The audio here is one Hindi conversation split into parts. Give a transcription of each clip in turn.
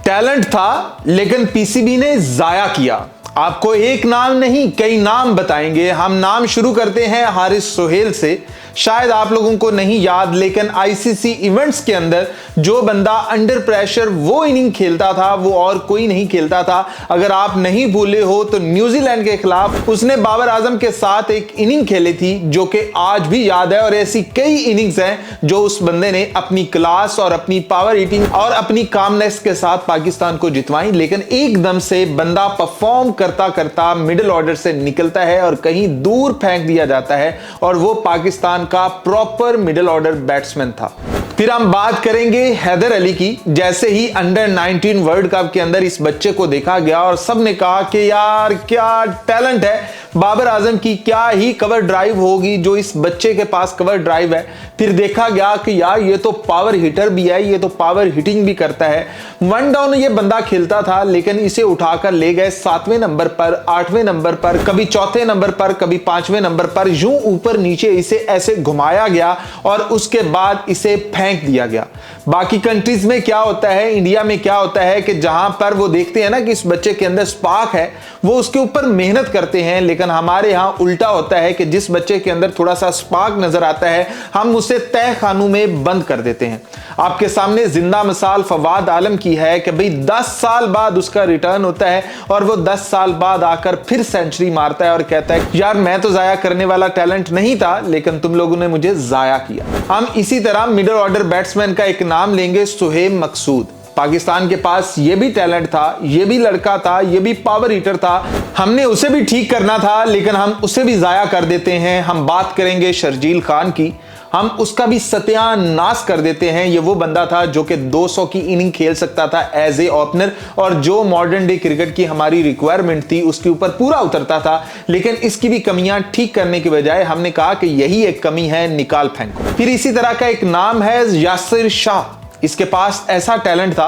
टैलेंट था लेकिन पीसीबी ने जाया किया। आपको एक नाम नहीं कई नाम बताएंगे। हम नाम शुरू करते हैं हारिस सोहेल से। शायद आप लोगों को नहीं याद, लेकिन आईसीसी इवेंट्स के अंदर जो बंदा अंडर प्रेशर वो इनिंग खेलता था वो और कोई नहीं खेलता था। अगर आप नहीं भूले हो तो न्यूजीलैंड के खिलाफ उसने बाबर आजम के साथ एक इनिंग खेली थी जो कि आज भी याद है। और ऐसी कई इनिंग्स हैं जो उस बंदे ने अपनी क्लास और अपनी पावर हिटिंग और अपनी कामनेस के साथ पाकिस्तान को जितवाई। लेकिन एकदम से बंदा परफॉर्म करता करता मिडिल ऑर्डर से निकलता है और कहीं दूर फेंक दिया जाता है, और वो पाकिस्तान का प्रॉपर मिडिल ऑर्डर बैट्समैन था। फिर हम बात करेंगे हैदर अली की। जैसे ही अंडर 19 वर्ल्ड कप के अंदर इस बच्चे को देखा गया और सबने कहा कि यार क्या टैलेंट है, बाबर आजम की क्या ही कवर ड्राइव होगी जो इस बच्चे के पास कवर ड्राइव है। फिर देखा गया कि यार ये तो पावर हिटर भी है, ये तो पावर हिटिंग भी करता है। वन डाउन ये बंदा खेलता था, लेकिन इसे उठाकर ले गए 7वें नंबर पर, 8वें नंबर पर, कभी 4थे नंबर पर, कभी 5वें नंबर पर। यूं ऊपर नीचे इसे ऐसे घुमाया गया और उसके बाद इसे फेंक दिया गया। बाकी कंट्रीज में क्या होता है, इंडिया में क्या होता है कि जहां पर वो देखते हैं ना कि इस बच्चे के अंदर स्पार्क है, वो उसके ऊपर मेहनत करते हैं। लेकिन हमारे यहां उल्टा होता है कि जिस बच्चे के अंदर थोड़ा सा स्पार्क नजर आता है हम उसे तय खानों में बंद कर देते हैं। आपके सामने जिंदा मिसाल फवाद आलम की है कि भाई 10 साल बाद उसका रिटर्न होता है और वो 10 साल बाद आकर फिर सेंचुरी मारता है और कहता है यार मैं तो जाया करने वाला टैलेंट नहीं था, लेकिन तुम लोगों ने मुझे जाया किया। हम इसी तरह मिडिल ऑर्डर बैट्समैन का एक नाम लेंगे, सुहेब मकसूद। पाकिस्तान के पास ये भी टैलेंट था, ये भी लड़का था, ये भी पावर हिटर था। हमने उसे भी ठीक करना था लेकिन हम उसे भी जाया कर देते हैं। हम बात करेंगे शर्जील खान की। हम उसका भी सत्यानाश कर देते हैं। ये वो बंदा था जो कि 200 की इनिंग खेल सकता था एज ए ओपनर, और जो मॉडर्न डे क्रिकेट की हमारी रिक्वायरमेंट थी उसके ऊपर पूरा उतरता था। लेकिन इसकी भी कमियां ठीक करने के बजाय हमने कहा कि यही एक कमी है, निकाल फेंको। फिर इसी तरह का एक नाम है यासिर शाह। इसके पास ऐसा टैलेंट था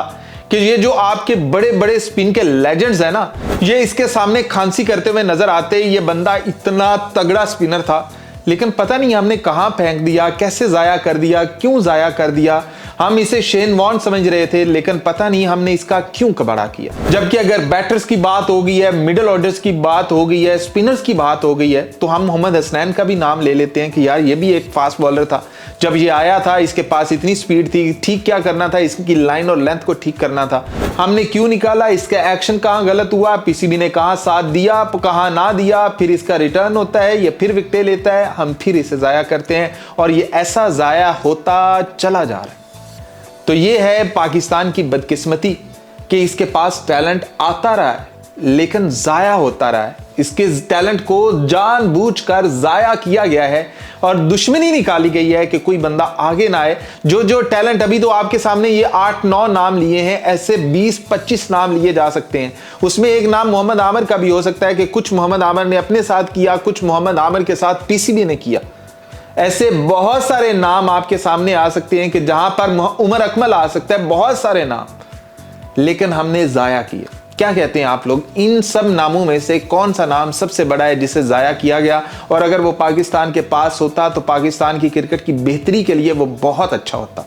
कि ये जो आपके बड़े बड़े स्पिन के लेजेंड्स हैं ना, ये इसके सामने खांसी करते हुए नजर आते। ये बंदा इतना तगड़ा स्पिनर था, लेकिन पता नहीं हमने कहां फेंक दिया, कैसे जाया कर दिया, क्यों जाया कर दिया। हम इसे शेन वॉर्न समझ रहे थे, लेकिन पता नहीं हमने इसका क्यों कबाड़ा किया। जबकि अगर बैटर्स की बात हो गई है, मिडिल ऑर्डर्स की बात हो गई है, स्पिनर्स की बात हो गई है, तो हम मोहम्मद हसनैन का भी नाम ले लेते हैं कि यार ये भी एक फास्ट बॉलर था। जब ये आया था इसके पास इतनी स्पीड थी, ठीक क्या करना था, इसकी लाइन और लेंथ को ठीक करना था। हमने क्यों निकाला, इसका एक्शन कहां गलत हुआ, पीसीबी ने कहां साथ दिया, कहां ना दिया। फिर इसका रिटर्न होता है, ये फिर विकेटें लेता है, हम फिर इसे जाया करते हैं और ये ऐसा जाया होता चला जा रहा है। तो ये है पाकिस्तान की बदकिस्मती कि इसके पास टैलेंट आता रहा है लेकिन जाया होता रहा है। इसके टैलेंट को जानबूझकर जाया किया गया है और दुश्मनी निकाली गई है कि कोई बंदा आगे ना आए। जो टैलेंट अभी तो आपके सामने ये 8-9 नाम लिए हैं, ऐसे 20-25 नाम लिए जा सकते हैं। उसमें एक नाम मोहम्मद आमिर का भी हो सकता है कि कुछ मोहम्मद आमिर ने अपने साथ किया, कुछ मोहम्मद आमिर के साथ पीसीबी ने किया। ऐसे बहुत सारे नाम आपके सामने आ सकते हैं कि जहां पर उमर अकमल आ सकता है, बहुत सारे नाम, लेकिन हमने जाया किया। क्या कहते हैं आप लोग, इन सब नामों में से कौन सा नाम सबसे बड़ा है जिसे जाया किया गया? और अगर वो पाकिस्तान के पास होता तो पाकिस्तान की क्रिकेट की बेहतरी के लिए वो बहुत अच्छा होता।